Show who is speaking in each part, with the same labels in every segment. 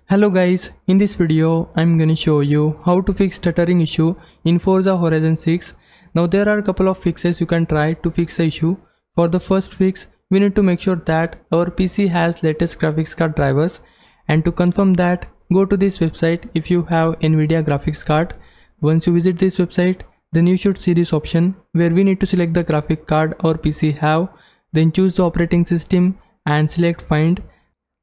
Speaker 1: Hello guys, in this video I'm gonna show you how to fix stuttering issue in Forza Horizon 6. Now there are a couple of fixes you can try to fix the issue. For the first fix, we need to make sure that our PC has latest graphics card drivers, and to confirm that, go to this website if you have Nvidia graphics card. Once you visit this website, then you should see this option where we need to select the graphic card our PC have, then choose the operating system and select find.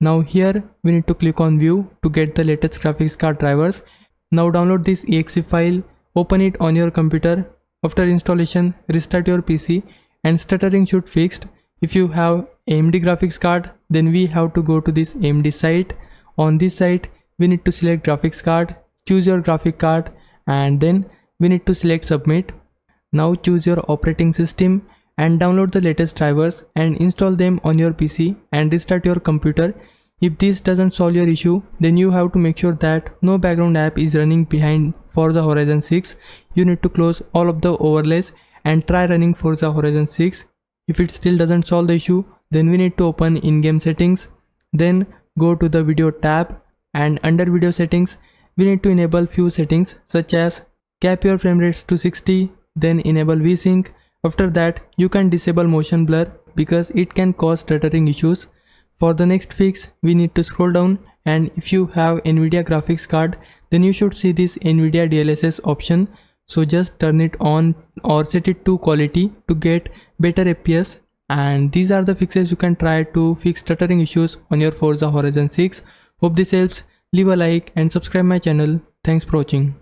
Speaker 1: Now here we need to click on view to get the latest graphics card drivers. Now download this exe file, open it on your computer. After installation, restart your PC and stuttering should fixed. If you have AMD graphics card, then we have to go to this AMD site. On this site, we need to select graphics card, choose your graphic card, and then we need to select submit. Now choose your operating system and download the latest drivers and install them on your PC and restart your computer. If this doesn't solve your issue, then you have to make sure that no background app is running behind Forza Horizon 6. You need to close all of the overlays and try running Forza Horizon 6. If it still doesn't solve the issue, then we need to open in-game settings, then go to the video tab, and under video settings we need to enable few settings such as cap your frame rates to 60, then enable VSync. After that, you can disable motion blur because it can cause stuttering issues. For the next fix, we need to scroll down, and if you have Nvidia graphics card, then you should see this Nvidia DLSS option. So just turn it on or set it to quality to get better FPS. And these are the fixes you can try to fix stuttering issues on your Forza Horizon 6. Hope this helps. Leave a like and subscribe my channel. Thanks for watching.